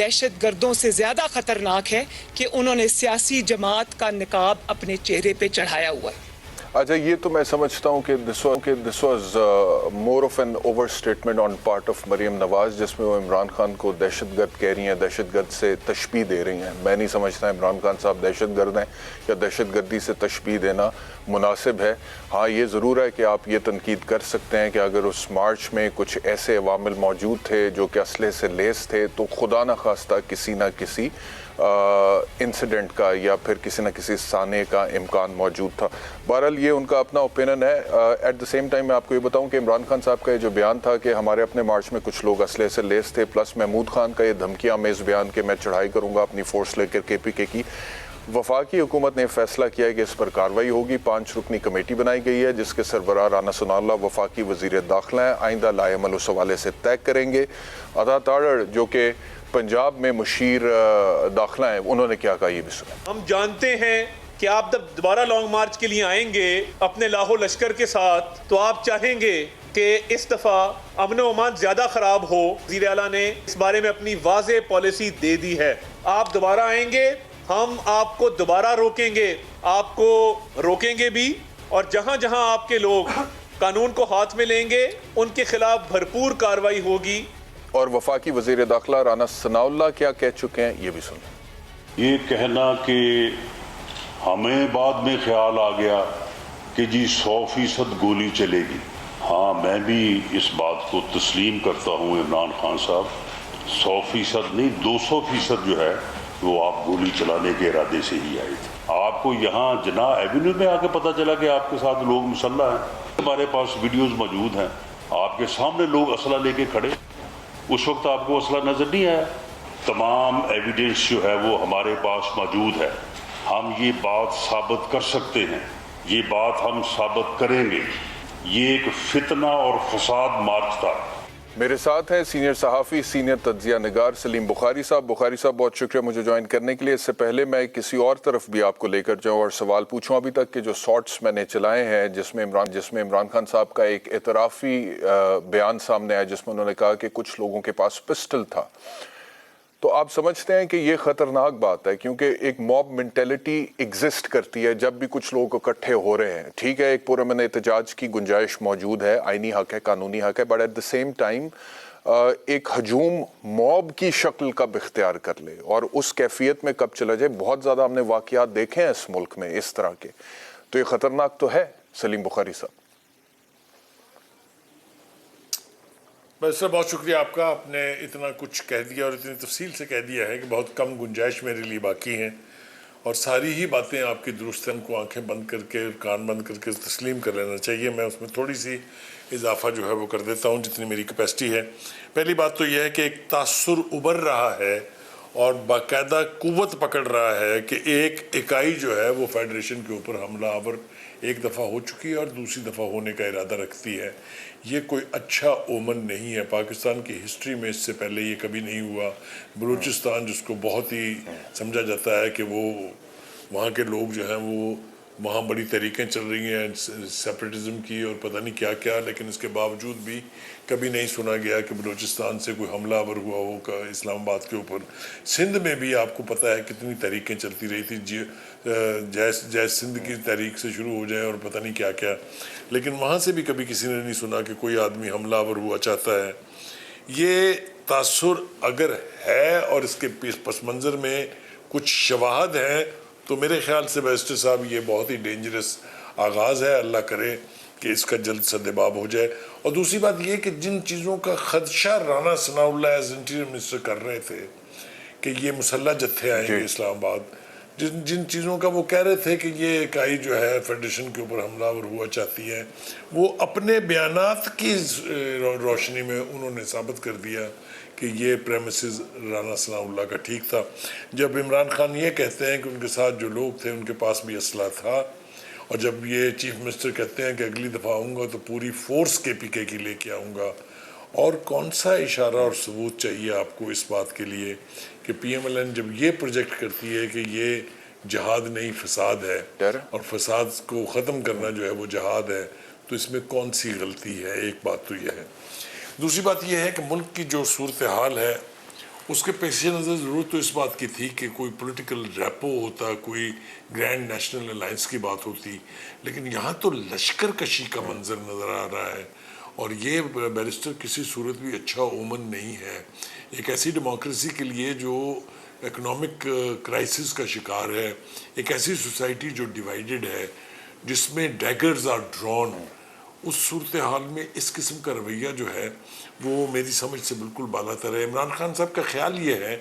دہشت گردوں سے زیادہ خطرناک ہے کہ انہوں نے سیاسی جماعت کا نقاب اپنے چہرے پہ چڑھایا ہوا ہے. اچھا یہ تو میں سمجھتا ہوں کہ this was more of an overstatement on part of Maryam Nawaz, جس میں وہ عمران خان کو دہشت گرد کہہ رہی ہیں، دہشت گرد سے تشبیہ دے رہی ہیں. میں نہیں سمجھتا عمران خان صاحب دہشت گرد ہیں یا دہشت گردی سے تشبیہ دینا مناسب ہے. ہاں یہ ضرور ہے کہ آپ یہ تنقید کر سکتے ہیں کہ اگر اس مارچ میں کچھ ایسے عوامل موجود تھے جو کہ اسلحے سے لیس تھے تو خدا نہ خواستہ کسی نہ کسی انسیڈنٹ کا یا پھر کسی نہ کسی سانے کا امکان موجود تھا. بہرحال یہ ان کا اپنا اوپینین ہے. ایٹ دا سیم ٹائم میں آپ کو یہ بتاؤں کہ عمران خان صاحب کا یہ جو بیان تھا کہ ہمارے اپنے مارچ میں کچھ لوگ اسلحے سے لیس تھے، پلس محمود خان کا یہ دھمکی آمیز بیان کہ میں چڑھائی کروں گا اپنی فورس لے کر KPK کی، وفاقی حکومت نے فیصلہ کیا ہے کہ اس پر کارروائی ہوگی. 5 رکنی کمیٹی بنائی گئی ہے جس کے سربراہ رانا ثناءاللہ وفاقی وزیر داخلہ ہیں. آئندہ لائے عمل اس حوالے سے طے کریں گے. عطا تارڑ جو کہ پنجاب میں مشیر داخلہ ہیں، انہوں نے کیا کہا یہ بھی سنیں. ہم جانتے ہیں کہ آپ جب دوبارہ لانگ مارچ کے لیے آئیں گے اپنے لاہو لشکر کے ساتھ تو آپ چاہیں گے کہ اس دفعہ امن و امان زیادہ خراب ہو. وزیر اعلیٰ نے اس بارے میں اپنی واضح پالیسی دے دی ہے. آپ دوبارہ آئیں گے، ہم آپ کو دوبارہ روکیں گے، آپ کو روکیں گے بھی، اور جہاں جہاں آپ کے لوگ قانون کو ہاتھ میں لیں گے ان کے خلاف بھرپور کارروائی ہوگی. اور وفاقی وزیر داخلہ رانا ثناءاللہ کیا کہہ چکے ہیں یہ بھی سنیں. یہ کہنا کہ ہمیں بعد میں خیال آ گیا کہ جی 100% گولی چلے گی، ہاں میں بھی اس بات کو تسلیم کرتا ہوں عمران خان صاحب، 100% نہیں 200% جو ہے وہ آپ گولی چلانے کے ارادے سے ہی آئے تھے. آپ کو یہاں جناح ایوینیو میں آ کے پتہ چلا کہ آپ کے ساتھ لوگ مسلح ہیں. ہمارے پاس ویڈیوز موجود ہیں، آپ کے سامنے لوگ اسلحہ لے کے کھڑے، اس وقت آپ کو اسلحہ نظر نہیں آیا. تمام ایویڈنس جو ہے وہ ہمارے پاس موجود ہے. ہم یہ بات ثابت کر سکتے ہیں، یہ بات ہم ثابت کریں گے. یہ ایک فتنہ اور فساد مارچ تھا. میرے ساتھ ہیں سینئر صحافی، سینئر تجزیہ نگار سلیم بخاری صاحب. بخاری صاحب بہت شکریہ مجھے جوائن کرنے کے لیے. اس سے پہلے میں کسی اور طرف بھی آپ کو لے کر جاؤں اور سوال پوچھوں. ابھی تک کے جو شارٹس میں نے چلائے ہیں جس میں عمران خان صاحب کا ایک اعترافی بیان سامنے آیا جس میں انہوں نے کہا کہ کچھ لوگوں کے پاس پسٹل تھا، تو آپ سمجھتے ہیں کہ یہ خطرناک بات ہے کیونکہ ایک موب مینٹیلٹی ایگزسٹ کرتی ہے جب بھی کچھ لوگ اکٹھے ہو رہے ہیں. ٹھیک ہے ایک پرامن احتجاج کی گنجائش موجود ہے، آئینی حق ہے، قانونی حق ہے، but at the same time ایک ہجوم موب کی شکل کب اختیار کر لے اور اس کیفیت میں کب چلا جائے. بہت زیادہ ہم نے واقعات دیکھے ہیں اس ملک میں اس طرح کے، تو یہ خطرناک تو ہے. سلیم بخاری صاحب. بس سر بہت شکریہ آپ کا، آپ نے اتنا کچھ کہہ دیا اور اتنی تفصیل سے کہہ دیا ہے کہ بہت کم گنجائش میرے لیے باقی ہیں، اور ساری ہی باتیں آپ کی درست ہیں. ہم کو آنکھیں بند کر کے کان بند کر کے تسلیم کر لینا چاہیے. میں اس میں تھوڑی سی اضافہ جو ہے وہ کر دیتا ہوں جتنی میری کیپیسٹی ہے. پہلی بات تو یہ ہے کہ ایک تاثر ابھر رہا ہے اور باقاعدہ قوت پکڑ رہا ہے کہ ایک اکائی جو ہے وہ فیڈریشن کے اوپر حملہ آور ایک دفعہ ہو چکی ہے اور دوسری دفعہ ہونے کا ارادہ رکھتی ہے. یہ کوئی اچھا اومن نہیں ہے. پاکستان کی ہسٹری میں اس سے پہلے یہ کبھی نہیں ہوا. بلوچستان جس کو بہت ہی سمجھا جاتا ہے کہ وہ وہاں کے لوگ جو ہیں وہ وہاں بڑی تحریکیں چل رہی ہیں سیپریٹزم کی اور پتہ نہیں کیا کیا، لیکن اس کے باوجود بھی کبھی نہیں سنا گیا کہ بلوچستان سے کوئی حملہ آور ہوا ہو اسلام آباد کے اوپر. سندھ میں بھی آپ کو پتہ ہے کتنی تحریکیں چلتی رہی تھی، جے سندھ کی تحریک سے شروع ہو جائیں اور پتہ نہیں کیا کیا، لیکن وہاں سے بھی کبھی کسی نے نہیں سنا کہ کوئی آدمی حملہ آور ہوا چاہتا ہے. یہ تاثر اگر ہے اور اس کے پس منظر میں کچھ شواہد ہیں تو میرے خیال سے بیرسٹر صاحب یہ بہت ہی ڈینجرس آغاز ہے. اللہ کرے کہ اس کا جلد سدباب ہو جائے. اور دوسری بات یہ کہ جن چیزوں کا خدشہ Rana Sanaullah as interior minister کر رہے تھے کہ یہ مسلح جتھے آئیں گے اسلام آباد، جن چیزوں کا وہ کہہ رہے تھے کہ یہ اکائی جو ہے فیڈریشن کے اوپر حملہ آور ہوا چاہتی ہے، وہ اپنے بیانات کی روشنی میں انہوں نے ثابت کر دیا کہ یہ پریمیسز رانا ثناءاللہ کا ٹھیک تھا. جب عمران خان یہ کہتے ہیں کہ ان کے ساتھ جو لوگ تھے ان کے پاس بھی اسلحہ تھا، اور جب یہ چیف منسٹر کہتے ہیں کہ اگلی دفعہ آؤں گا تو پوری فورس KPK کی لے کے آؤں گا، اور کون سا اشارہ اور ثبوت چاہیے آپ کو اس بات کے لیے کہ PMLN جب یہ پروجیکٹ کرتی ہے کہ یہ جہاد نہیں فساد ہے اور فساد کو ختم کرنا جو ہے وہ جہاد ہے، تو اس میں کون سی غلطی ہے؟ ایک بات تو یہ ہے. دوسری بات یہ ہے کہ ملک کی جو صورتحال ہے اس کے پیش نظر ضرورت تو اس بات کی تھی کہ کوئی پولیٹیکل ریپو ہوتا, کوئی گرینڈ نیشنل الائنس کی بات ہوتی, لیکن یہاں تو لشکر کشی کا منظر نظر آ رہا ہے, اور یہ بیرسٹر کسی صورت بھی اچھا اومن نہیں ہے ایک ایسی ڈیموکریسی کے لیے جو اکنامک کرائسس کا شکار ہے, ایک ایسی سوسائٹی جو ڈیوائیڈڈ ہے, جس میں ڈیگرز آر ڈرون. اس صورتحال میں اس قسم کا رویہ جو ہے وہ میری سمجھ سے بالکل بالا تر ہے. عمران خان صاحب کا خیال یہ ہے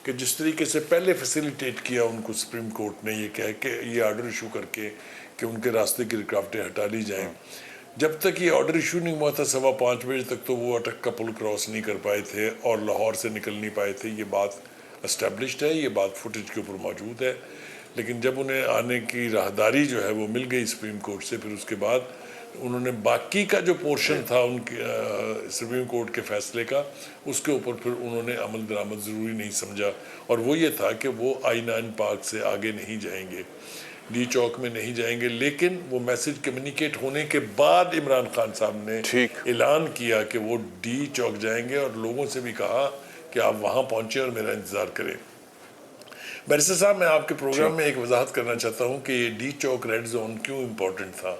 کہ جس طریقے سے پہلے فیسیلیٹیٹ کیا ان کو سپریم کورٹ نے یہ کہہ کے یہ آرڈر ایشو کر کے کہ ان کے راستے کی رکاوٹیں ہٹا لی جائیں, جب تک یہ آرڈر ایشو نہیں ہوا تھا 5:15 بجے تک تو وہ اٹک کا پل کراس نہیں کر پائے تھے اور لاہور سے نکل نہیں پائے تھے. یہ بات اسٹیبلشڈ ہے, یہ بات فوٹیج کے اوپر موجود ہے. لیکن جب انہیں آنے کی راہداری جو ہے وہ مل گئی سپریم کورٹ سے, پھر اس کے بعد انہوں نے باقی کا جو پورشن تھا ان کے سپریم کورٹ کے فیصلے کا, اس کے اوپر پھر انہوں نے عمل درآمد ضروری نہیں سمجھا, اور وہ یہ تھا کہ وہ I-9 پارک سے آگے نہیں جائیں گے, ڈی چوک میں نہیں جائیں گے. لیکن وہ میسج کمیونیکیٹ ہونے کے بعد عمران خان صاحب نے اعلان کیا کہ وہ ڈی چوک جائیں گے, اور لوگوں سے بھی کہا کہ آپ وہاں پہنچیں اور میرا انتظار کریں. بیرسٹر صاحب, میں آپ کے پروگرام میں ایک وضاحت کرنا چاہتا ہوں کہ یہ ڈی چوک ریڈ زون کیوں امپورٹنٹ تھا,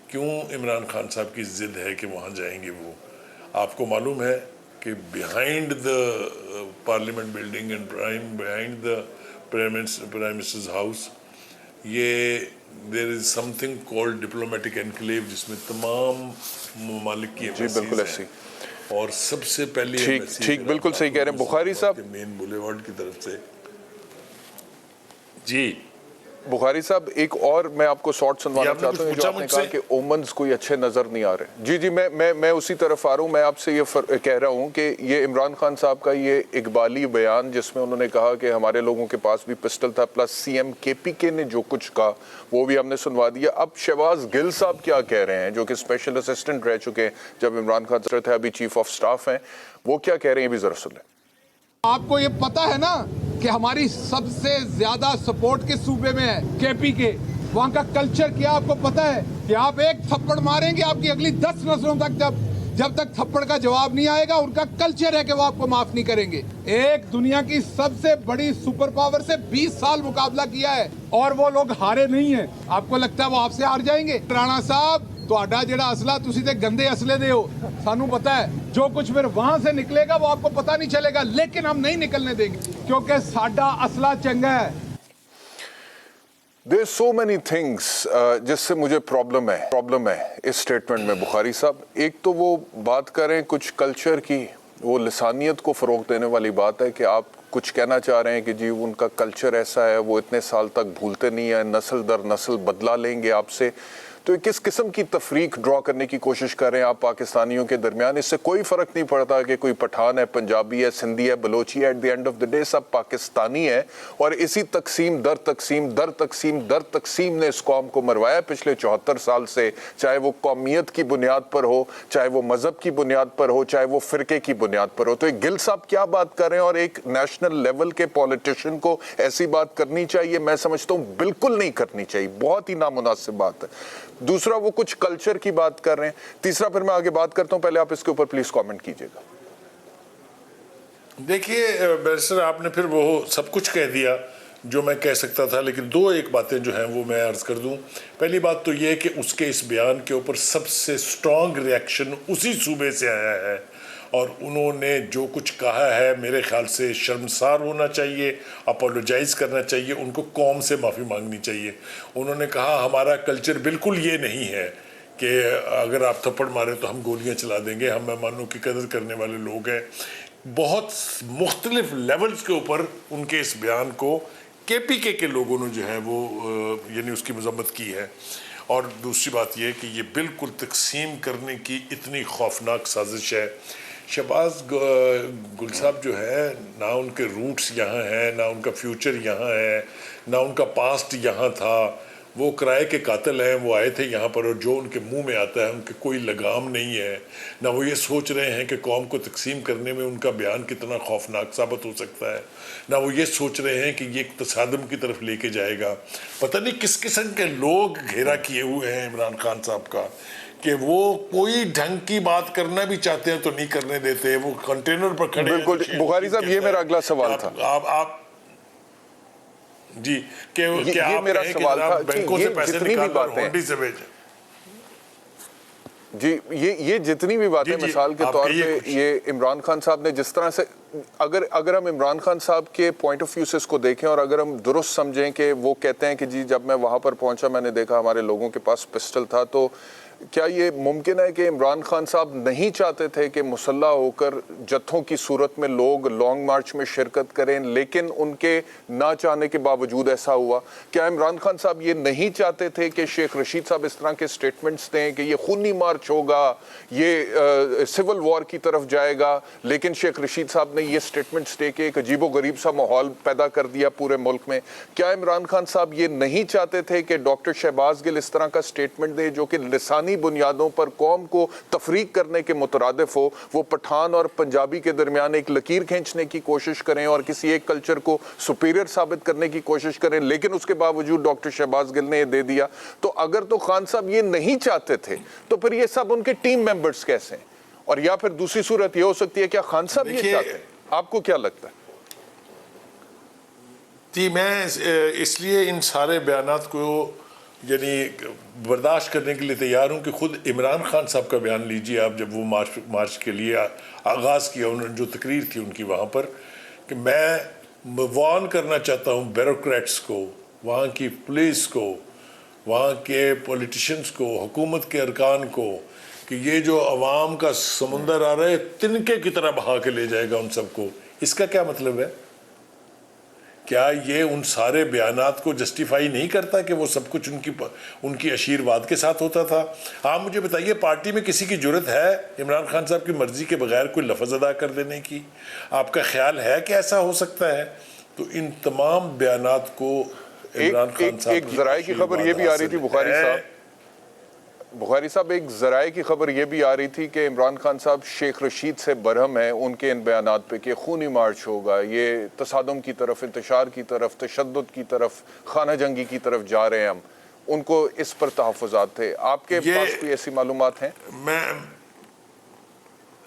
کیوں عمران خان صاحب کی ضد ہے کہ وہاں جائیں گے. وہ آپ کو معلوم ہے کہ behind the parliament building and behind the prime minister's house یہ there is something called diplomatic enclave, جس میں تمام ممالک کی ایمبیسیز ہیں, اور سب سے پہلے ٹھیک بالکل صحیح کہہ رہے ہیں بخاری صاحب, مین بولیوارڈ کی طرف سے. جی بخاری صاحب, ایک اور میں آپ کو شارٹ سنوانا چاہتا ہوں, جو آپ نے کہا کہ اومنز کوئی اچھے نظر نہیں آ رہے. جی میں اسی طرف آ رہا ہوں. میں آپ سے یہ کہہ رہا ہوں کہ یہ عمران خان صاحب کا یہ اقبالی بیان جس میں انہوں نے کہا کہ ہمارے لوگوں کے پاس بھی پسٹل تھا, پلس سی ایم KPK نے جو کچھ کہا وہ بھی ہم نے سنوا دیا. اب شہباز گل صاحب کیا کہہ رہے ہیں, جو کہ اسپیشل اسسٹنٹ رہ چکے ہیں جب عمران خان صاحب تھے, ابھی چیف آف سٹاف ہیں, وہ کیا کہہ رہے ہیں, یہ بھی ذرا سن لیں. آپ کو یہ پتا ہے نا کہ ہماری سب سے زیادہ سپورٹ کس صوبے میں ہے, KPK. وہاں کا کلچر کیا آپ کو پتا ہے کہ آپ ایک تھپڑ ماریں گے, آپ کی اگلی 10 نسلوں تک جب تک تھپڑ کا جواب نہیں آئے گا, ان کا کلچر ہے کہ وہ آپ کو معاف نہیں کریں گے. ایک دنیا کی سب سے بڑی سپر پاور سے 20 سال مقابلہ کیا ہے اور وہ لوگ ہارے نہیں ہیں. آپ کو لگتا ہے وہ آپ سے ہار جائیں گے؟ رانا صاحب, تہاڈا جڑا اسلحہ تسی تے گندے اسلحے دے ہو, سانو پتا ہے جو کچھ پھر وہاں سے نکلے گا وہ آپ کو پتا نہیں چلے گا, لیکن ہم نہیں نکلنے دیں گے کیونکہ ساڈا اسلحہ چنگا ہے. There's so many things جس سے مجھے پرابلم ہے اس سٹیٹمنٹ میں بخاری صاحب. ایک تو وہ بات کریں کچھ کلچر کی, وہ لسانیت کو فروغ دینے والی بات ہے کہ آپ کچھ کہنا چاہ رہے ہیں کہ جی ان کا کلچر ایسا ہے, وہ اتنے سال تک بھولتے نہیں ہیں, نسل در نسل بدلا لیں گے آپ سے. تو کس قسم کی تفریق ڈرا کرنے کی کوشش کر رہے ہیں آپ پاکستانیوں کے درمیان؟ اس سے کوئی فرق نہیں پڑتا کہ کوئی پٹھان ہے, پنجابی ہے, سندھی ہے, بلوچی ہے, at the end of the day سب پاکستانی ہے. اور اسی تقسیم در تقسیم در تقسیم در تقسیم نے اس قوم کو مروایا پچھلے 74 سال سے, چاہے وہ قومیت کی بنیاد پر ہو, چاہے وہ مذہب کی بنیاد پر ہو, چاہے وہ فرقے کی بنیاد پر ہو. تو ایک گل صاحب کیا بات کر رہے ہیں, اور ایک نیشنل لیول کے پولیٹیشین کو ایسی بات کرنی چاہیے؟ میں سمجھتا ہوں بالکل نہیں کرنی چاہیے, بہت ہی نامناسب بات ہے. دوسرا وہ کچھ کلچر کی بات کر رہے ہیں. تیسرا پھر میں آگے بات کرتا ہوں, پہلے آپ اس کے اوپر پلیز کامنٹ کیجئے گا. دیکھیے بیرسٹر, آپ نے پھر وہ سب کچھ کہہ دیا جو میں کہہ سکتا تھا, لیکن ایک باتیں جو ہیں وہ میں عرض کر دوں. پہلی بات تو یہ کہ اس کے اس بیان کے اوپر سب سے سٹرونگ ریاکشن اسی صوبے سے آیا ہے, اور انہوں نے جو کچھ کہا ہے میرے خیال سے شرمسار ہونا چاہیے, اپولوجائز کرنا چاہیے, ان کو قوم سے معافی مانگنی چاہیے. انہوں نے کہا ہمارا کلچر بالکل یہ نہیں ہے کہ اگر آپ تھپڑ ماریں تو ہم گولیاں چلا دیں گے, ہم مہمانوں کی قدر کرنے والے لوگ ہیں. بہت مختلف لیولز کے اوپر ان کے اس بیان کو KPK کے لوگوں نے جو ہے وہ یعنی اس کی مذمت کی ہے. اور دوسری بات یہ کہ یہ بالکل تقسیم کرنے کی اتنی خوفناک سازش ہے. شہباز گل صاحب جو ہے, نہ ان کے روٹس یہاں ہیں, نہ ان کا فیوچر یہاں ہے, نہ ان کا پاسٹ یہاں تھا. وہ کرائے کے قاتل ہیں, وہ آئے تھے یہاں پر, اور جو ان کے منہ میں آتا ہے ان کے کوئی لگام نہیں ہے. نہ وہ یہ سوچ رہے ہیں کہ قوم کو تقسیم کرنے میں ان کا بیان کتنا خوفناک ثابت ہو سکتا ہے, نہ وہ یہ سوچ رہے ہیں کہ یہ ایک تصادم کی طرف لے کے جائے گا. پتہ نہیں کس قسم کے لوگ گھیرا کیے ہوئے ہیں عمران خان صاحب کا کہ وہ کوئی ڈھنگ کی بات کرنا بھی چاہتے ہیں تو نہیں کرنے دیتے, وہ کنٹینر پر کھڑے ہیں. بالکل بخاری صاحب, یہ میرا اگلا سوال تھا. آپ جی کہ یہ میرا سوال تھا, بینکوں سے پیسے نکال کر ہونڈی سے بھیجیں. جی یہ جتنی بھی باتیں مثال کے طور پہ یہ عمران خان صاحب نے جس طرح سے, اگر ہم عمران خان صاحب کے پوائنٹ آف ویو سے اس کو دیکھیں اور اگر ہم درست سمجھیں کہ وہ کہتے ہیں کہ جی جب میں وہاں پر پہنچا میں نے دیکھا ہمارے لوگوں کے پاس پسٹل تھا, تو کیا یہ ممکن ہے کہ عمران خان صاحب نہیں چاہتے تھے کہ مسلح ہو کر جتھوں کی صورت میں لوگ لانگ مارچ میں شرکت کریں, لیکن ان کے نہ چاہنے کے باوجود ایسا ہوا؟ کیا عمران خان صاحب یہ نہیں چاہتے تھے کہ شیخ رشید صاحب اس طرح کے سٹیٹمنٹس دیں کہ یہ خونی مارچ ہوگا, یہ سول وار کی طرف جائے گا, لیکن شیخ رشید صاحب نے یہ سٹیٹمنٹس دے کے ایک عجیب و غریب سا ماحول پیدا کر دیا پورے ملک میں؟ کیا عمران خان صاحب یہ نہیں چاہتے تھے کہ ڈاکٹر شہباز گل اس طرح کا سٹیٹمنٹ دیں جو کہ لسانی بنیادوں پر قوم کو تفریق کرنے کے مترادف ہو, وہ پٹھان اور پنجابی کے درمیان ایک لکیر کھینچنے کی کوشش کریں اور کسی ایک کلچر کو سپیریئر ثابت کرنے کی کوشش کریں, لیکن اس کے باوجود ڈاکٹر شہباز گل نے یہ دے دیا؟ تو اگر تو خان صاحب یہ نہیں چاہتے تھے تو پھر یہ سب ان کے ٹیم ممبرز کیسے ہیں؟ اور یا پھر دوسری صورت یہ ہو سکتی ہے کیا خان صاحب یہ چاہتے ہیں؟ آپ کو کیا لگتا ہے؟ جی میں اس لیے ان سارے بیانات کو یعنی برداشت کرنے کے لیے تیار ہوں کہ خود عمران خان صاحب کا بیان لیجئے آپ, جب وہ مارچ کے لیے آغاز کیا انہوں نے, جو تقریر تھی ان کی وہاں پر, کہ میں وارن کرنا چاہتا ہوں بیوروکریٹس کو, وہاں کی پولیس کو, وہاں کے پولیٹیشنز کو, حکومت کے ارکان کو, کہ یہ جو عوام کا سمندر آ رہا ہے تنکے کی طرح بہا کے لے جائے گا ان سب کو. اس کا کیا مطلب ہے؟ کیا یہ ان سارے بیانات کو جسٹیفائی نہیں کرتا کہ وہ سب کچھ ان کی اشیرواد کے ساتھ ہوتا تھا؟ آپ مجھے بتائیے, پارٹی میں کسی کی جرت ہے عمران خان صاحب کی مرضی کے بغیر کوئی لفظ ادا کر دینے کی؟ آپ کا خیال ہے کہ ایسا ہو سکتا ہے؟ تو ان تمام بیانات کو عمران خان صاحب ایک ذرائع کی خبر یہ بھی آ رہی تھی بخاری صاحب, ایک ذرائع کی خبر یہ بھی آ رہی تھی کہ عمران خان صاحب شیخ رشید سے برہم ہیں ان کے ان بیانات پہ کہ خونی مارچ ہوگا, یہ تصادم کی طرف, انتشار کی طرف, تشدد کی طرف, خانہ جنگی کی طرف جا رہے ہیں ہم, ان کو اس پر تحفظات تھے. آپ کے پاس کوئی ایسی معلومات ہیں؟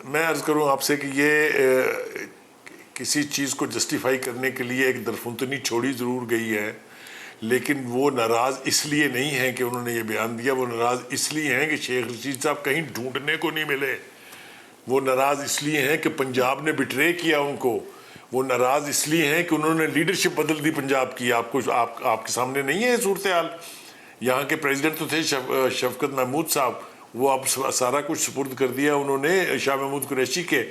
میں عرض کروں آپ سے کہ یہ کسی چیز کو جسٹیفائی کرنے کے لیے ایک درفنتنی چھوڑی ضرور گئی ہے, لیکن وہ ناراض اس لیے نہیں ہیں کہ انہوں نے یہ بیان دیا, وہ ناراض اس لیے ہیں کہ شیخ رشید صاحب کہیں ڈھونڈنے کو نہیں ملے, وہ ناراض اس لیے ہیں کہ پنجاب نے بٹرے کیا ان کو, وہ ناراض اس لیے ہیں کہ انہوں نے لیڈرشپ بدل دی پنجاب کی. آپ کے سامنے نہیں ہے یہ صورتحال؟ یہاں کے پریزیڈنٹ تو تھے شفقت محمود صاحب, وہ اب سارا کچھ سپرد کر دیا انہوں نے شاہ محمود قریشی کے.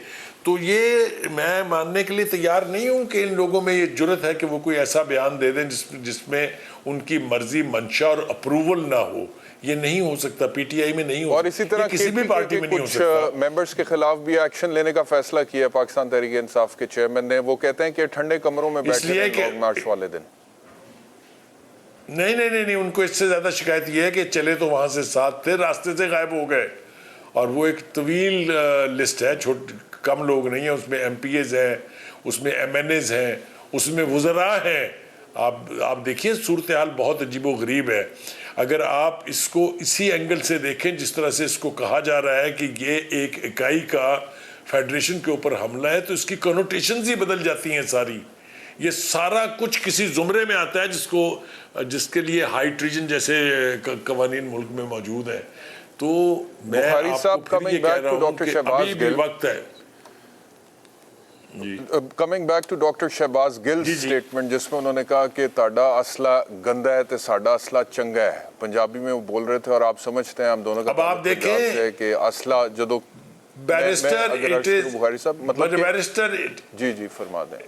تو یہ میں ماننے کے لیے تیار نہیں ہوں کہ ان لوگوں میں یہ جرت ہے کہ وہ کوئی ایسا بیان دے دیں جس میں ان کی مرضی, منشا اور اپروول نہ ہو. یہ نہیں ہو سکتا, پی ٹی آئی میں نہیں ہو سکتا, اور اسی طرح کسی بھی پارٹی میں نہیں ہو سکتا. کچھ ممبرز کے خلاف بھی ایکشن لینے کا فیصلہ کیا پاکستان تحریک انصاف کے چیئرمین نے. وہ کہتے ہیں کہ ٹھنڈے کمروں میں بیٹھے ہیں لانگ مارچ والے دن. نہیں, ان کو اس سے زیادہ شکایت یہ ہے کہ چلے تو وہاں سے ساتھ تھے, راستے سے غائب ہو گئے. اور وہ ایک طویل لسٹ ہے, کم لوگ نہیں ہیں اس میں, ایم پی ایز ہیں, اس میں ایم این ایز ہیں, اس میں وزراء ہیں. آپ دیکھیے صورتحال بہت عجیب و غریب ہے. اگر آپ اس کو اسی اینگل سے دیکھیں جس طرح سے اس کو کہا جا رہا ہے کہ یہ ایک اکائی کا فیڈریشن کے اوپر حملہ ہے, تو اس کی کنوٹیشنز ہی بدل جاتی ہیں ساری. یہ سارا کچھ کسی زمرے میں آتا ہے جس کے لیے ہائی ٹریجن جیسے قوانین ملک میں موجود ہیں. تو میں آپ کو یہ کہہ رہا ہوں کہ ابھی بھی وقت ہے. Coming back to doctor Shahbaz Gill statement جس میں انہوں نے کہا کہ تاڑا اسلحہ گندا ہے تے ساڑا اسلحہ چنگا ہے, پنجابی میں وہ بول رہے تھے, اور آپ سمجھتے ہیں ہم دونوں کا اب آپ دیکھیں کہ اسلحہ جدو بخاری صاحب مطلب جی فرما دیں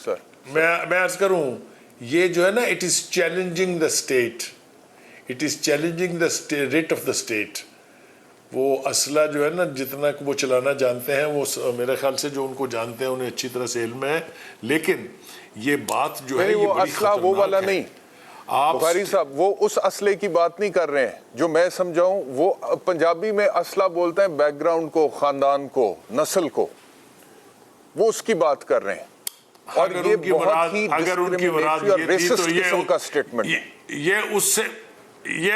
سر. میں عرض کروں, یہ جو ہے نا, it is challenging the state, it is challenging the rate of the state. وہ اسلحہ جو ہے نا جتنا وہ چلانا جانتے ہیں, وہ میرے خیال سے جو ان کو جانتے ہیں انہیں اچھی طرح سے علم ہے, لیکن یہ بات جو ہے وہ اسلحہ وہ والا نہیں. بخاری صاحب وہ اس اسلحے کی بات نہیں کر رہے ہیں جو میں سمجھاؤں. وہ پنجابی میں اسلحہ بولتے ہیں بیک گراؤنڈ کو, خاندان کو, نسل کو, وہ اس کی بات کر رہے ہیں. اور یہ بہت ہی ڈسکریمنیٹری اور ریسسٹ قسم کا سٹیٹمنٹ. یہ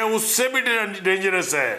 اس سے بھی ڈینجرس ہے.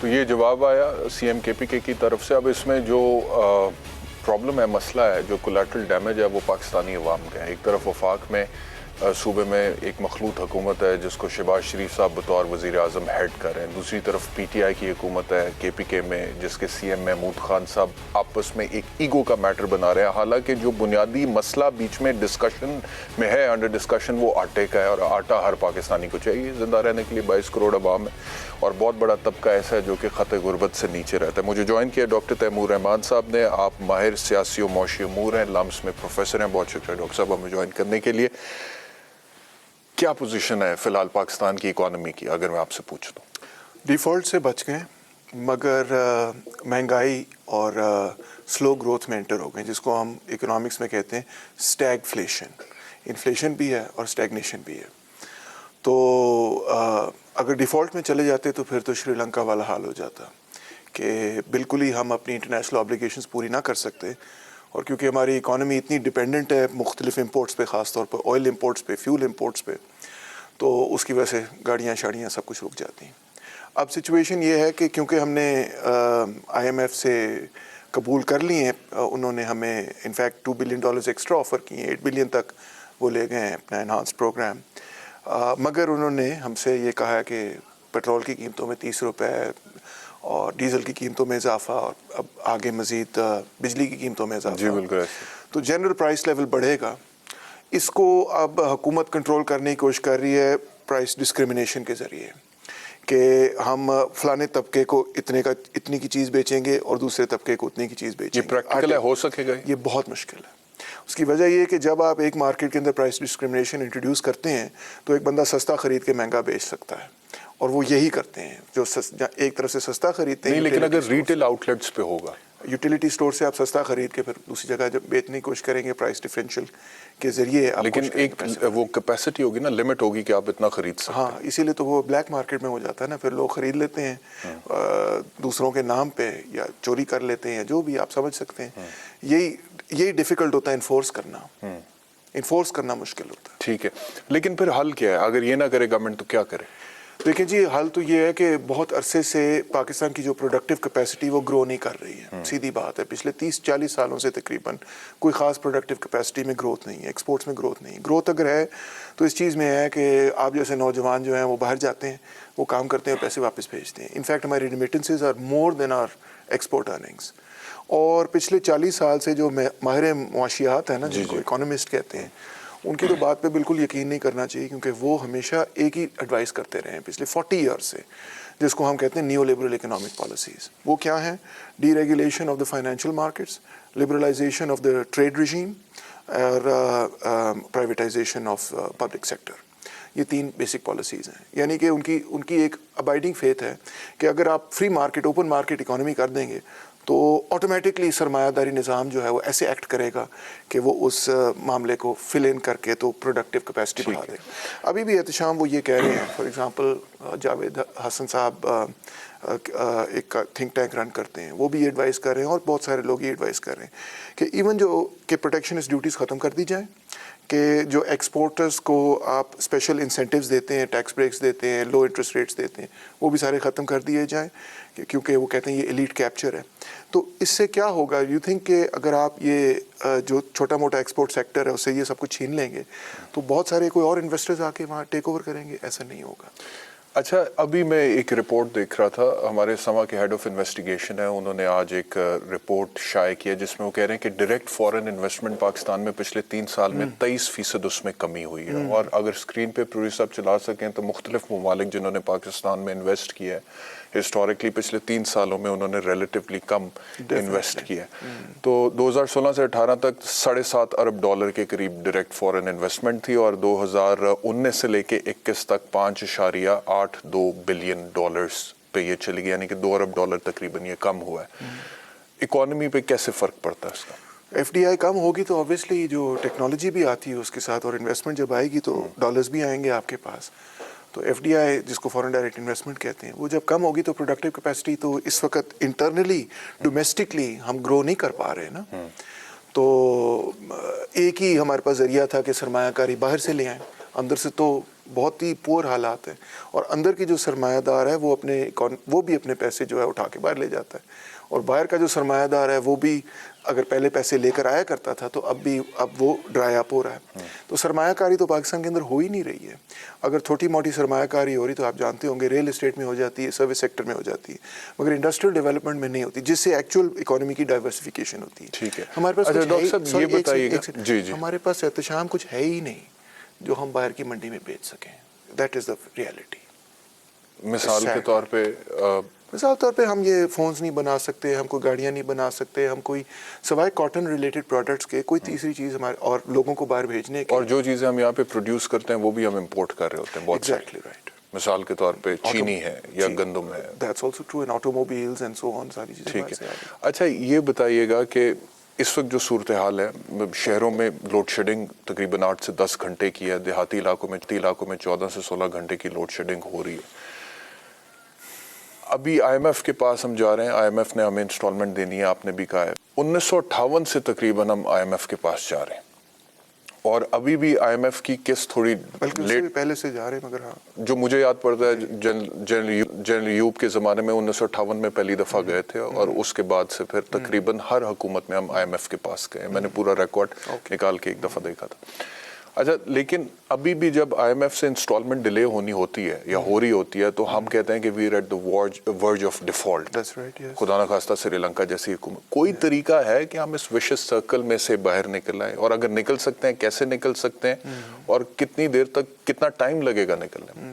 تو یہ جواب آیا سی ایم کے پی کے کی طرف سے. اب اس میں جو پرابلم ہے, مسئلہ ہے, جو کولیٹرل ڈیمیج ہے وہ پاکستانی عوام کے ہیں. ایک طرف وفاق میں صوبے میں ایک مخلوط حکومت ہے جس کو شہباز شریف صاحب بطور وزیر اعظم ہیڈ کر رہے ہیں. دوسری طرف پی ٹی آئی کی حکومت ہے کے پی کے میں, جس کے سی ایم محمود خان صاحب آپس میں ایک ایگو کا میٹر بنا رہے ہیں. حالانکہ جو بنیادی مسئلہ بیچ میں ڈسکشن میں ہے, انڈر ڈسکشن, وہ آٹے کا ہے, اور آٹا ہر پاکستانی کو چاہیے زندہ رہنے کے لیے. 22 کروڑ عوام ہے اور بہت بڑا طبقہ ایسا ہے جو کہ خط غربت سے نیچے رہتا ہے. مجھے جوائن کیا ڈاکٹر تیمور رحمان صاحب نے. آپ ماہر سیاسی و معاشی امور ہیں, لمس میں پروفیسر ہیں. بہت شکریہ ڈاکٹر صاحب ہمیں جوائن کرنے کے لیے. کیا پوزیشن ہے فی الحال پاکستان کی اکانومی کی, اگر میں آپ سے پوچھ دوں؟ ڈیفالٹ سے بچ گئے مگر مہنگائی اور سلو گروتھ میں انٹر ہو گئے, جس کو ہم اکنامکس میں کہتے ہیں اسٹیگفلیشن. انفلیشن بھی ہے اور اسٹیگنیشن بھی ہے. تو اگر ڈیفالٹ میں چلے جاتے تو پھر تو شری لنکا والا حال ہو جاتا کہ بالکل ہی ہم اپنی انٹرنیشنل آبلیگیشنز پوری نہ کر سکتے. اور کیونکہ ہماری اکانومی اتنی ڈیپینڈنٹ ہے مختلف امپورٹس پہ, خاص طور پر آئل امپورٹس پہ, فیول امپورٹس پہ, تو اس کی وجہ سے گاڑیاں شاڑیاں سب کچھ رک جاتی ہیں. اب سچویشن یہ ہے کہ کیونکہ ہم نے آئی ایم ایف سے قبول کر لی ہیں, انہوں نے ہمیں انفیکٹ $2 بلین ایکسٹرا آفر کیے ہیں, 8 بلین تک وہ لے گئے ہیں اپنا انہانس پروگرام. مگر انہوں نے ہم سے یہ کہا ہے کہ پیٹرول کی قیمتوں میں 30 روپے اور ڈیزل کی قیمتوں میں اضافہ, اور اب آگے مزید بجلی کی قیمتوں میں اضافہ. جی بالکل. تو جنرل پرائس لیول بڑھے گا. اس کو اب حکومت کنٹرول کرنے کی کوشش کر رہی ہے پرائس ڈسکرمنیشن کے ذریعے, کہ ہم فلانے طبقے کو اتنی کی چیز بیچیں گے اور دوسرے طبقے کو اتنی کی چیز بیچیں گے. یہ پریکٹیکل ہے, ہو سکے گا؟ یہ بہت مشکل ہے. اس کی وجہ یہ ہے کہ جب آپ ایک مارکیٹ کے اندر پرائس ڈسکرمنیشن انٹروڈیوس کرتے ہیں تو ایک بندہ سستا خرید کے مہنگا بیچ سکتا ہے, اور وہ یہی کرتے ہیں جو ایک طرف سے سستا خریدتے ہیں. نہیں, لیکن اگر ریٹیل آؤٹ لیٹس پہ ہوگا, یوٹیلیٹی سٹور سے آپ سستا خرید کے پھر دوسری جگہ جب بیچنے کی کوشش کریں گے پرائس ڈفرینشیل کے ذریعے, لیکن ایک وہ کیپیسٹی ہوگی نا, لمٹ ہوگی کہ آپ اتنا خرید سکتے ہیں. ہاں, اسی لیے تو وہ بلیک مارکیٹ میں ہو جاتا ہے نا, پھر لوگ خرید لیتے ہیں دوسروں کے نام پہ, یا چوری کر لیتے ہیں, جو بھی آپ سمجھ سکتے ہیں. یہی ڈیفیکلٹ ہوتا ہے انفورس کرنا مشکل ہوتا ہے. ٹھیک ہے, لیکن پھر حل کیا ہے؟ اگر یہ نہ کرے گورنمنٹ تو کیا کرے؟ دیکھیں جی, حل تو یہ ہے کہ بہت عرصے سے پاکستان کی جو پروڈکٹیو کیپیسٹی وہ گرو نہیں کر رہی ہے. سیدھی بات ہے, پچھلے 30-40 سالوں سے تقریباً کوئی خاص پروڈکٹیو کیپیسٹی میں گروتھ نہیں ہے, ایکسپورٹس میں گروتھ نہیں ہے. گروتھ اگر ہے تو اس چیز میں ہے کہ آپ جیسے نوجوان جو ہیں وہ باہر جاتے ہیں, وہ کام کرتے ہیں, پیسے واپس بھیجتے ہیں. انفیکٹ ہماری remittances are more than are export earnings. اور پچھلے 40 سال سے جو ماہر معاشیات ہیں نا, جن کو اکانومسٹ کہتے ہیں, ان کی تو بات پہ بالکل یقین نہیں کرنا چاہیے, کیونکہ وہ ہمیشہ ایک ہی ایڈوائس کرتے رہے ہیں پچھلے 40 ایئرس سے, جس کو ہم کہتے ہیں نیو لبرل اکنامک پالیسیز. وہ کیا ہیں؟ Deregulation of the financial markets, liberalisation of the trade regime, اور پرائیویٹائزیشن آف پبلک سیکٹر. یہ 3 بیسک پالیسیز ہیں. یعنی کہ ان کی ایک ابائڈنگ فیتھ ہے کہ اگر آپ free market, open market economy کر دیں گے تو آٹومیٹکلی سرمایہ داری نظام جو ہے وہ ایسے ایکٹ کرے گا کہ وہ اس معاملے کو فل ان کر کے تو پروڈکٹیو کیپیسٹی بڑھا دے گا. ابھی بھی احتشام وہ یہ کہہ رہے ہیں, فار ایگزامپل جاوید حسن صاحب ایک تھنک ٹینک رن کرتے ہیں, وہ بھی ایڈوائز کر رہے ہیں, اور بہت سارے لوگ یہ ایڈوائز کر رہے ہیں کہ ایون جو کہ پروٹیکشنسٹ ڈیوٹیز ختم کر دی جائیں, کہ جو ایکسپورٹرز کو آپ اسپیشل انسینٹیوز دیتے ہیں, ٹیکس بریکس دیتے ہیں, لو انٹرسٹ ریٹس دیتے ہیں, وہ بھی سارے ختم کر دیے جائیں, کیونکہ وہ کہتے ہیں یہ ایلیٹ کیپچر ہے. تو اس سے کیا ہوگا؟ یو تھنک کہ اگر آپ یہ جو چھوٹا موٹا ایکسپورٹ سیکٹر ہے اس سے یہ سب کچھ چھین لیں گے تو بہت سارے کوئی اور انویسٹرز آ کے وہاں ٹیک اوور کریں گے؟ ایسا نہیں ہوگا. اچھا, ابھی میں ایک رپورٹ دیکھ رہا تھا, ہمارے سما کے ہیڈ آف انویسٹیگیشن ہے, انہوں نے آج ایک رپورٹ شائع کیا جس میں وہ کہہ رہے ہیں کہ ڈائریکٹ فارن انویسٹمنٹ پاکستان میں پچھلے 3 سال میں 23% اس میں کمی ہوئی ہے. اور اگر اسکرین پہ پروری صاحب چلا سکیں تو مختلف ممالک جنہوں نے پاکستان میں انویسٹ کیا ہے ہسٹوریکلی پچھلے 3 سالوں میں انہوں نے ریلیٹیولی کم انویسٹ کیا. تو 2016 سے 18 تک $7.5 ارب کے قریب ڈائریکٹ فارن انویسٹمنٹ تھی, اور 2019 سے لے کے 21 تک $5.82 بلین پہ یہ چلی گئی, یعنی کہ $2 ارب تقریباً یہ کم ہوا ہے. اکانومی پہ کیسے فرق پڑتا ہے اس کا؟ ایف ڈی آئی کم ہوگی تو اوبیسلی جو ٹیکنالوجی بھی آتی ہے اس کے ساتھ, اور انویسٹمنٹ جب آئے گی تو ڈالرز بھی آئیں گے آپ کے پاس. تو ایف ڈی آئی جس کو فارن ڈائریکٹ انویسٹمنٹ کہتے ہیں, وہ جب کم ہوگی تو پروڈکٹیو کیپیسٹی تو اس وقت انٹرنلی ڈومیسٹکلی ہم گرو نہیں کر پا رہے نا. تو ایک ہی ہمارے پاس ذریعہ تھا کہ سرمایہ کاری باہر سے لے آئیں, اندر سے تو بہت ہی پور حالات ہیں، اور اندر کی جو سرمایہ دار ہے وہ بھی اپنے پیسے جو ہے اٹھا کے باہر لے جاتا ہے، اور باہر کا جو سرمایہ دار ہے وہ بھی اگر پہلے پیسے لے کر آیا کرتا تھا تو اب وہ ڈرائی اپ ہو رہا ہے. تو سرمایہ کاری تو پاکستان کے اندر ہو ہی نہیں رہی ہے. اگر چھوٹی موٹی سرمایہ کاری ہو رہی تو آپ جانتے ہوں گے ریل اسٹیٹ میں ہو جاتی ہے، سروس سیکٹر میں ہو جاتی ہے، مگر انڈسٹریل ڈیولپمنٹ میں نہیں ہوتی، جس سے ایکچوئل اکانومی کی ڈائیورسفیکیشن ہوتی ہے. ٹھیک ہے. ہمارے پاس اچھا ڈاکٹر صاحب یہ بتائیے گا، جی ہمارے پاس احتشام کچھ ہے ہی نہیں جو ہم باہر کی منڈی میں بیچ سکیں. That is the reality. مثال کے طور پہ ہم یہ فونز نہیں بنا سکتے، ہم کوئی گاڑیاں نہیں بنا سکتے، ہم کوئی سوائے کاٹن ریلیٹڈ پروڈکٹس کے کوئی تیسری چیز ہمارے اور لوگوں کو باہر بھیجنے کے. اور جو چیزیں ہم یہاں پہ پروڈیوس کرتے ہیں وہ بھی ہم امپورٹ کر رہے ہوتے ہیں بہت. Exactly right. مثال کے طور پہ چینی ہے یا گندم ہے. That's also true in automobiles and so on, ساری چیزیں. ٹھیک ہے. اچھا یہ بتائیے گا کہ اس وقت جو صورتحال ہے شہروں میں لوڈ شیڈنگ تقریباً 8 سے 10 گھنٹے کی ہے، دیہاتی علاقوں میں 14 سے 16 گھنٹے کی لوڈ شیڈنگ ہو رہی ہے. ابھی آئی ایم ایف کے پاس ہم جا رہے ہیں، آئی ایم ایف نے ہمیں انسٹالمنٹ دینی ہے، آپ نے بھی کہا ہے 1958 سے تقریباً ہم آئی ایم ایف کے پاس جا رہے ہیں، اور ابھی بھی آئی ایم ایف کی قسط تھوڑی لیٹ پہلے سے جا رہے ہیں. مگر ہاں جو مجھے یاد پڑتا ہے جنرل ایوب کے زمانے میں 1958 میں پہلی دفعہ گئے تھے، اور اس کے بعد سے پھر تقریباً ہر حکومت میں ہم آئی ایم ایف کے پاس گئے. میں نے پورا ریکارڈ نکال کے ایک دفعہ دیکھا تھا. اچھا لیکن ابھی بھی جب آئی ایم ایف سے انسٹالمنٹ ڈیلے ہونی ہوتی ہے یا ہو رہی ہوتی ہے تو ہم کہتے ہیں کہ we are at the verge of default. خدا نخواستہ سری لنکا جیسی حکومت. کوئی طریقہ ہے کہ ہم اس وشس سرکل میں سے باہر نکل آئیں؟ اور اگر نکل سکتے ہیں کیسے نکل سکتے ہیں، اور کتنی دیر تک، کتنا ٹائم لگے گا نکلنے میں؟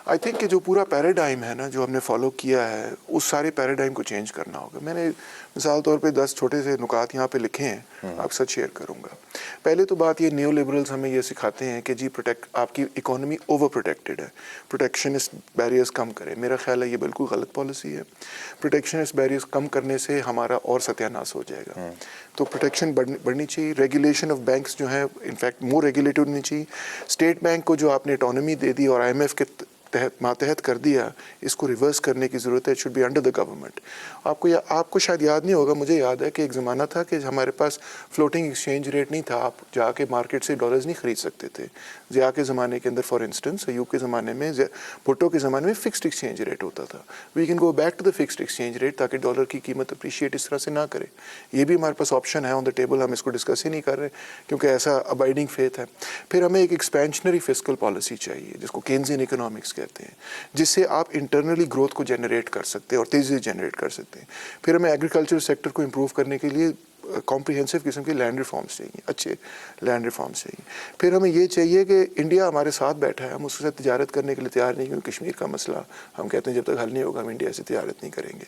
آئی تھنک کہ جو پورا پیراڈائم ہے نا جو ہم نے فالو کیا ہے، اس سارے پیراڈائم کو چینج کرنا ہوگا. میں نے مثال طور پہ 10 چھوٹے سے نکات یہاں پہ لکھے ہیں، آپ ساتھ شیئر کروں گا. پہلے تو بات یہ نیو لبرلز ہمیں یہ سکھاتے ہیں کہ جی آپ کی اکانومی اوور پروٹیکٹڈ ہے، پروٹیکشنسٹ بیریئرز کم کریں. میرا خیال ہے یہ بالکل غلط پالیسی ہے. پروٹیکشنسٹ بیریئرز کم کرنے سے ہمارا اور ستیہ ناش ہو جائے گا. تو پروٹیکشن بڑھنی چاہیے. ریگولیشن آف بینکس جو ہیں انفیکٹ مور ریگولیٹڈ ہونی چاہیے. اسٹیٹ بینک کو جو آپ نے اٹانومی دے دی اور آئی ایم ایف کے ماتحت کر دیا، اس کو ریورس کرنے کی ضرورت ہے. It should be under the government. آپ کو شاید یاد نہیں ہوگا، مجھے یاد ہے کہ ایک زمانہ تھا کہ ہمارے پاس فلوٹنگ ایکسچینج ریٹ نہیں تھا. آپ جا کے مارکیٹ سے ڈالرز نہیں خرید سکتے تھے. ضیاء کے زمانے کے اندر فار انسٹنس، ایوب کے زمانے میں، بھٹو کے زمانے میں فکسڈ ایکسچینج ریٹ ہوتا تھا. We can go back to the fixed exchange rate تاکہ ڈالر کی قیمت اپریشیٹ اس طرح سے نہ کرے. یہ بھی ہمارے پاس آپشن ہے آن دا ٹیبل. ہم اس کو ڈسکس ہی نہیں کر رہے کیونکہ ایسا ابائڈنگ فیتھ ہے. پھر ہمیں ایک ایکسپینشنری فسکل پالیسی چاہیے جس کو کینزین اکنامکس کہتے ہیں، جس سے آپ انٹرنلی گروتھ کو جنریٹ کر سکتے ہیں اور تیزی سے جنریٹ کر سکتے ہیں. پھر ہمیں ایگریکلچر سیکٹر کو امپروو کرنے کے لیے کمپریہنسو قسم کے لینڈ ریفارمس چاہیے، اچھے لینڈ ریفارمس چاہیے. پھر ہمیں یہ چاہیے کہ انڈیا ہمارے ساتھ بیٹھا ہے، ہم اس کے ساتھ تجارت کرنے کے لیے تیار نہیں، کیونکہ کشمیر کا مسئلہ ہم کہتے ہیں جب تک حل نہیں ہوگا ہم انڈیا سے تجارت نہیں کریں گے.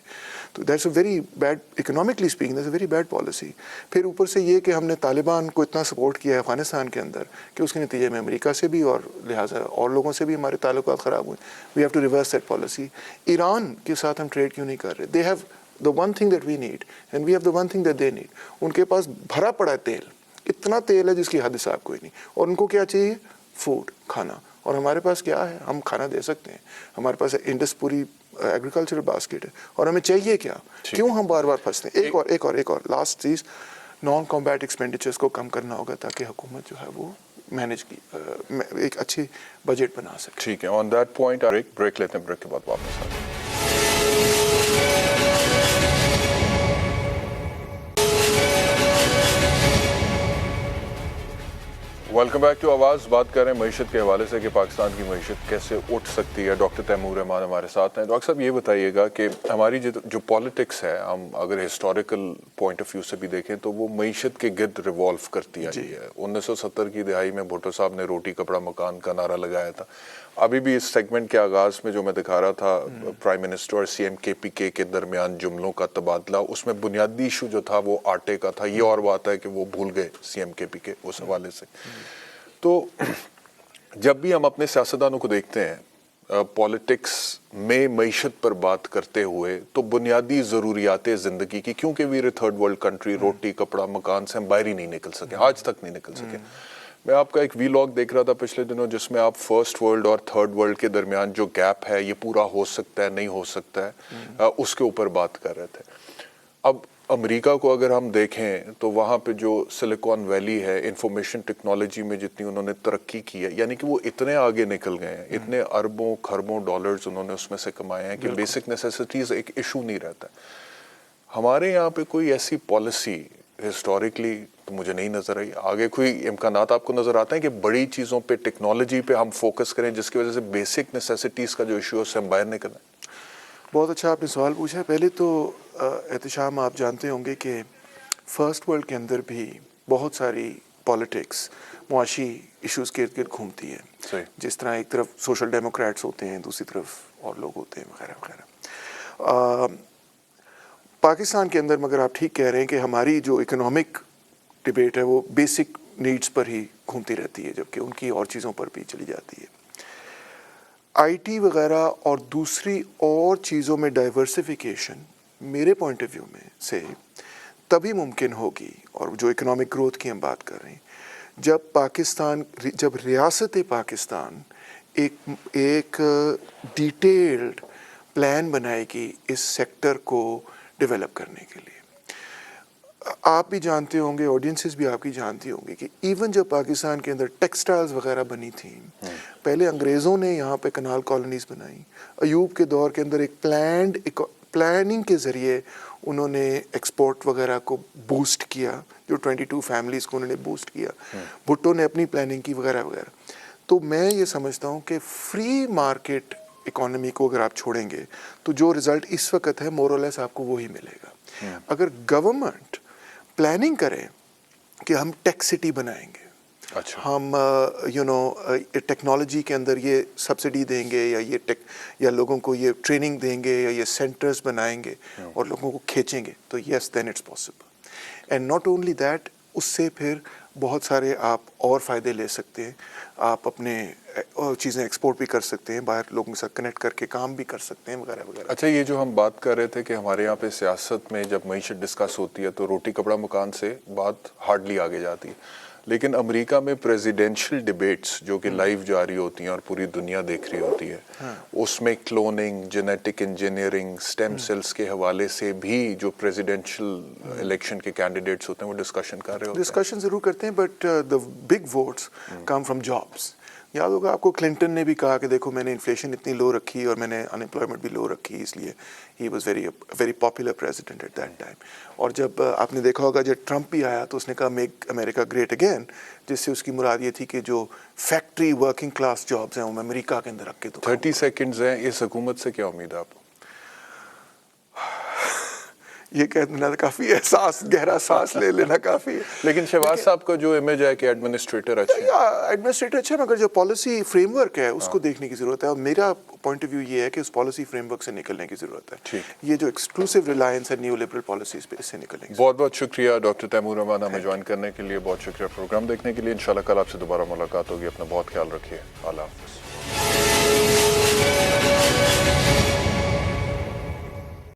تو that's a very bad, economically speaking that's a very bad policy. پھر اوپر سے یہ کہ ہم نے طالبان کو اتنا سپورٹ کیا ہے افغانستان کے اندر کہ اس کے نتیجے میں امریکہ سے بھی اور لہٰذا اور لوگوں سے بھی ہمارے تعلقات خراب ہوئے. We have to reverse that policy. Iran کے ساتھ ہم ٹریڈ کیوں نہیں کر رہے؟ They have the one thing that we need and we have the one thing that they need. ان کے پاس بھرا پڑا ہے تیل، اتنا تیل ہے جس کی حد حساب کوئی نہیں. اور ان کو کیا چاہیے؟ فوڈ، کھانا. اور ہمارے پاس کیا ہے؟ ہم کھانا دے سکتے ہیں. ہمارے پاس انڈس پوری ایگریکلچرل باسکٹ ہے. اور ہمیں چاہیے کیا؟ کیوں ہم بار بار پھنستے ہیں؟ ایک اور لاسٹ چیز، نان کمبیٹ ایکسپینڈیچرس کو کم کرنا ہوگا تاکہ حکومت جو ہے وہ مینیج کی ایک اچھی بجٹ بنا سکے. ٹھیک ہے. آن دیٹ پوائنٹ بریک لیتے ہیں، بریک کے بعد واپس آتے ہیں. ویلکم بیک ٹو آواز. بات کر رہے ہیں معیشت کے حوالے سے کہ پاکستان کی معیشت کیسے اٹھ سکتی ہے. ڈاکٹر تیمور رحمان ہمارے ساتھ ہیں. ڈاکٹر صاحب یہ بتائیے گا کہ ہماری جو پالیٹکس ہے، ہم اگر ہسٹوریکل پوائنٹ آف ویو سے بھی دیکھیں تو وہ معیشت کے گرد ریوالو کرتی آئی ہے. 1970 کی دہائی میں بھٹو صاحب نے روٹی کپڑا مکان کا نعرہ لگایا تھا. ابھی بھی اس سیگمنٹ کے آغاز میں جو میں دکھا رہا تھا پرائم منسٹر اور سی ایم کے پی کے درمیان جملوں کا تبادلہ، اس میں بنیادی ایشو جو تھا وہ آٹے کا تھا. یہ اور بات ہے کہ وہ بھول گئے سی ایم کے پی کے اس حوالے سے. تو جب بھی ہم اپنے سیاستدانوں کو دیکھتے ہیں پالیٹکس میں معیشت پر بات کرتے ہوئے تو بنیادی ضروریات زندگی کی، کیونکہ ویر تھرڈ ورلڈ کنٹری، روٹی کپڑا مکان سے ہم باہر ہی نہیں نکل سکے، آج تک نہیں نکل سکے. میں آپ کا ایک وی لاگ دیکھ رہا تھا پچھلے دنوں جس میں آپ فرسٹ ورلڈ اور تھرڈ ورلڈ کے درمیان جو گیپ ہے یہ پورا ہو سکتا ہے نہیں ہو سکتا ہے، اس کے اوپر بات کر رہے تھے. اب امریکہ کو اگر ہم دیکھیں تو وہاں پہ جو سلیکون ویلی ہے انفارمیشن ٹیکنالوجی میں جتنی انہوں نے ترقی کی ہے یعنی کہ وہ اتنے آگے نکل گئے ہیں, اتنے اربوں خربوں ڈالرز انہوں نے اس میں سے کمائے ہیں کہ بیسک نیسیسٹیز ایک ایشو نہیں رہتا. ہمارے یہاں پہ کوئی ایسی پالیسی ہسٹوریکلی تو مجھے نہیں نظر آئی. آگے کوئی امکانات آپ کو نظر آتے ہیں کہ بڑی چیزوں پہ ٹیکنالوجی پہ ہم فوکس کریں جس کی وجہ سے بیسک نیسیسٹیز کا جو ایشو ہے اس سے ہم باہر نکلیں؟ بہت اچھا آپ نے سوال پوچھا. پہلے تو احتشام آپ جانتے ہوں گے کہ فرسٹ ورلڈ کے اندر بھی بہت ساری پالیٹکس معاشی ایشوز کے ارد گرد گھومتی ہے. صحیح. جس طرح ایک طرف سوشل ڈیموکریٹس ہوتے ہیں, دوسری طرف اور لوگ ہوتے ہیں وغیرہ وغیرہ. پاکستان کے اندر مگر آپ ٹھیک کہہ رہے ہیں کہ ہماری جو اکنامک ڈبیٹ ہے وہ بیسک نیڈز پر ہی گھومتی رہتی ہے جبکہ ان کی اور چیزوں پر بھی چلی جاتی ہے. آئی ٹی وغیرہ اور دوسری اور چیزوں میں ڈائیورسفیکیشن میرے پوائنٹ آف ویو میں سے تبھی ممکن ہوگی, اور جو اکنامک گروتھ کی ہم بات کر رہے ہیں, جب ریاست پاکستان ایک ڈیٹیلڈ پلان بنائے گی اس سیکٹر کو ڈیولپ کرنے کے لیے. آپ بھی جانتے ہوں گے, آڈینسز بھی آپ کی جانتی ہوں گی کہ ایون جب پاکستان کے اندر ٹیکسٹائلز وغیرہ بنی تھیں, پہلے انگریزوں نے یہاں پہ کنال کالونیز بنائیں. ایوب کے دور کے اندر ایک پلاننگ کے ذریعے انہوں نے ایکسپورٹ وغیرہ کو بوسٹ کیا, جو 22 فیملیز کو انہوں نے بوسٹ کیا. بھٹو نے اپنی پلاننگ کی وغیرہ وغیرہ. تو میں یہ سمجھتا ہوں کہ فری مارکیٹ اکانومی کو اگر آپ چھوڑیں گے تو جو رزلٹ اس وقت ہے مور اور لیس آپ کو وہی ملے گا. اگر گورنمنٹ پلاننگ کریں کہ ہم ٹیک سٹی بنائیں گے, ہم ٹیکنالوجی کے اندر یہ سبسڈی دیں گے یا لوگوں کو یہ ٹریننگ دیں گے یا یہ سینٹرز بنائیں گے اور لوگوں کو کھینچیں گے, تو yes then it's possible. And not only that, اس سے پھر بہت سارے آپ اور فائدے لے سکتے ہیں. آپ اپنے چیزیں ایکسپورٹ بھی کر سکتے ہیں, باہر لوگوں کے ساتھ کنیکٹ کر کے کام بھی کر سکتے ہیں وغیرہ وغیرہ. اچھا, یہ جو ہم بات کر رہے تھے کہ ہمارے یہاں پہ سیاست میں جب معیشت ڈسکس ہوتی ہے تو روٹی کپڑا مکان سے بات ہارڈلی آگے جاتی ہے, لیکن امریکہ میں پریزیڈینشل ڈیبیٹس جو کہ لائیو جاری ہوتی ہیں اور پوری دنیا دیکھ رہی ہوتی ہے, اس میں cloning, genetic engineering, stem cells کے حوالے سے بھی جو پریزیڈینشل الیکشن کے کینڈیڈیٹس ہوتے ہیں وہ ڈسکشن کر رہے ہوتے ہیں. ڈسکشن ضرور کرتے ہیں, but the big votes come from jobs. یاد ہوگا آپ کو کلنٹن نے بھی کہا کہ دیکھو میں نے انفلیشن اتنی لو رکھی اور میں نے ان امپلائمنٹ بھی لو رکھی, اس لیے ہی was very popular president at that time. اور جب آپ نے دیکھا ہوگا جب ٹرمپ بھی آیا تو اس نے کہا میک امریکہ گریٹ اگین, جس سے اس کی مراد یہ تھی کہ جو فیکٹری ورکنگ کلاس جابس ہیں وہ امریکہ کے اندر رکھ کے. 30 سیکنڈز ہیں, اس حکومت سے کیا امید ہے آپ کو؟ یہ کہنا کافی احساس, گہرا سانس لے لینا کافی ہے. لیکن شہباز صاحب کا جو امیج ہے کہ ایڈمنسٹریٹر اچھے ہیں, ایڈمنسٹریٹر اچھا, مگر جو پالیسی فریم ورک ہے اس کو دیکھنے کی ضرورت ہے. اور میرا پوائنٹ آف ویو یہ ہے کہ اس پالیسی فریم ورک سے نکلنے کی ضرورت ہے. یہ جو ایکسکلوسیو ریلائنس ہے نیو لبرل پالیسیز پہ, اس سے نکلنے کی. بہت بہت شکریہ ڈاکٹر تیمور امان ہمیں جوائن کرنے کے لیے, بہت شکریہ پروگرام دیکھنے کے لیے. انشاءاللہ کل آپ سے دوبارہ ملاقات ہوگی. اپنا بہت خیال رکھیے. اللہ حافظ.